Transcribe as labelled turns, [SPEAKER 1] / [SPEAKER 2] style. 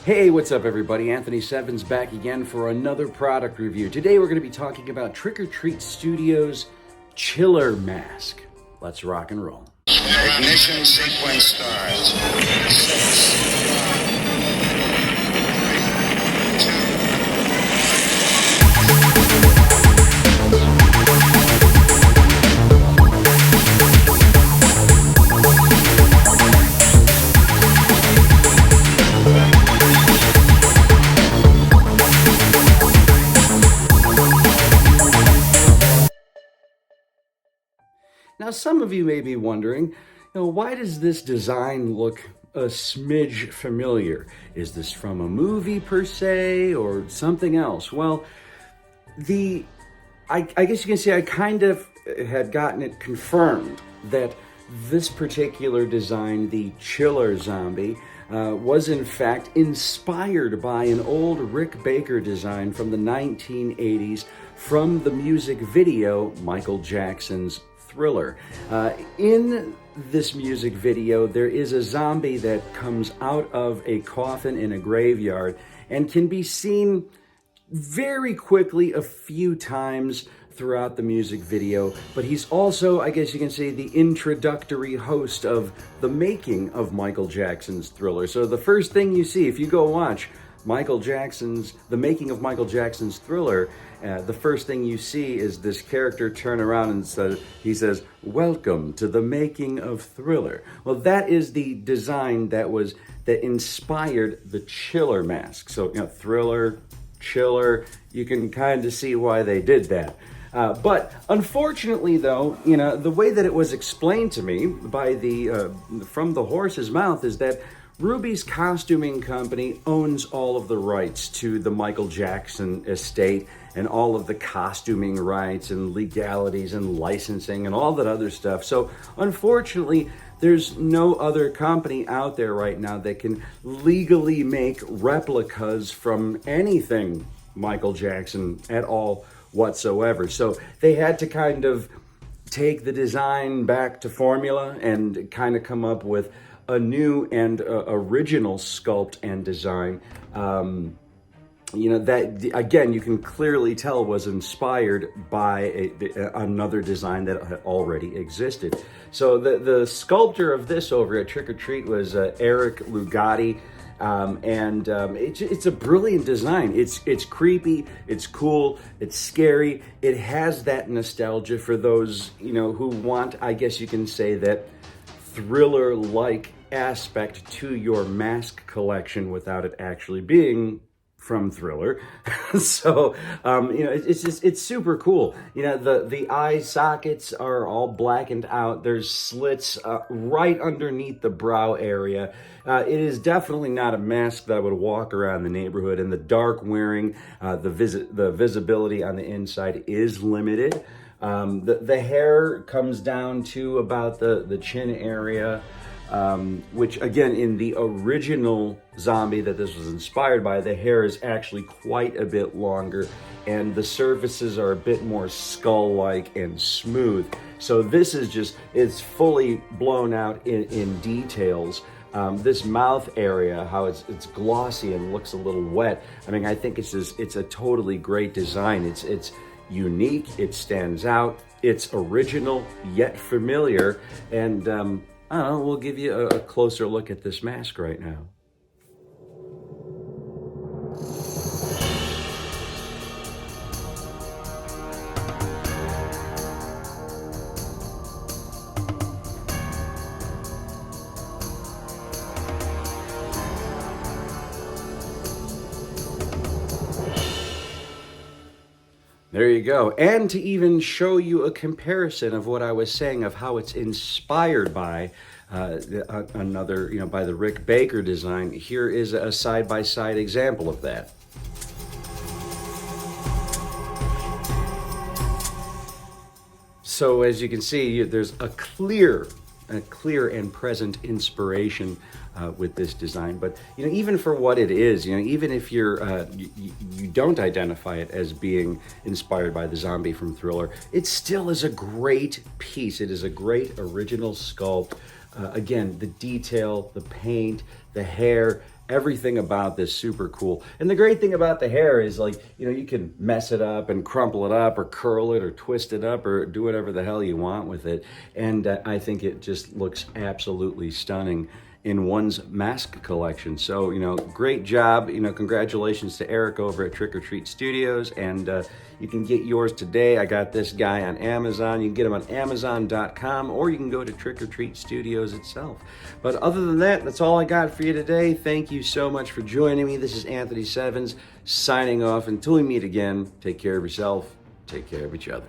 [SPEAKER 1] Hey, what's up everybody? Anthony Sevens back again for another product review. Today we're going to be talking about Trick or Treat Studios Chiller Mask. Let's rock and roll.
[SPEAKER 2] Ignition sequence starts. 6,
[SPEAKER 1] Now, some of you may be wondering, why does this design look a smidge familiar? Is this from a movie per se or something else? Well, I guess you can say I kind of had gotten it confirmed that this particular design, the Chiller Zombie, was in fact inspired by an old Rick Baker design from the 1980s from the music video Michael Jackson's Thriller. In this music video, there is a zombie that comes out of a coffin in a graveyard and can be seen very quickly a few times throughout the music video, but he's also, I guess you can say, the introductory host of the making of Michael Jackson's Thriller. So the first thing you see if you go watch the making of Michael Jackson's Thriller, the first thing you see is this character turn around and he says, "Welcome to the making of Thriller." Well, that is the design that inspired the Chiller mask. So, Thriller, Chiller, you can kind of see why they did that. But unfortunately, though, the way that it was explained to me by from the horse's mouth is that Ruby's costuming company owns all of the rights to the Michael Jackson estate and all of the costuming rights and legalities and licensing and all that other stuff. So unfortunately, there's no other company out there right now that can legally make replicas from anything Michael Jackson at all whatsoever. So they had to kind of take the design back to formula and kind of come up with a new and original sculpt and design. That, again, you can clearly tell was inspired by another design that had already existed. So the sculptor of this over at Trick or Treat was Eric Lugatti. It's a brilliant design. It's creepy, it's cool, it's scary. It has that nostalgia for those, who want, I guess you can say, that Thriller-like aspect to your mask collection without it actually being from Thriller. So, it's super cool. The eye sockets are all blackened out. There's slits right underneath the brow area. It is definitely not a mask that I would walk around the neighborhood. In the dark wearing, the visibility on the inside is limited. The hair comes down to about the chin area, which again, in the original zombie that this was inspired by, the hair is actually quite a bit longer and the surfaces are a bit more skull-like and smooth. So this is it's fully blown out in details. This mouth area, how it's glossy and looks a little wet. I mean, I think it's a totally great design. It's unique, it stands out, it's original yet familiar, and I don't know, we'll give you a closer look at this mask right now. There you go. And to even show you a comparison of what I was saying of how it's inspired by another, by the Rick Baker design, here is a side-by-side example of that. So as you can see, there's a clear and present inspiration with this design. But even for what it is, even if you don't identify it as being inspired by the zombie from Thriller, it still is a great piece. It is a great original sculpt. Again, the detail, the paint, the hair, everything about this super cool. And the great thing about the hair is, like, you know, you can mess it up and crumple it up or curl it or twist it up or do whatever the hell you want with it. And I think it just looks absolutely stunning in one's mask collection. So, you know, great job. You know, congratulations to Eric over at Trick or Treat Studios. And you can get yours today. I got this guy on Amazon. You can get him on Amazon.com, or you can go to Trick or Treat Studios itself. But other than that, that's all I got for you today. Thank you so much for joining me. This is Anthony Sevens signing off. Until we meet again, take care of yourself, take care of each other.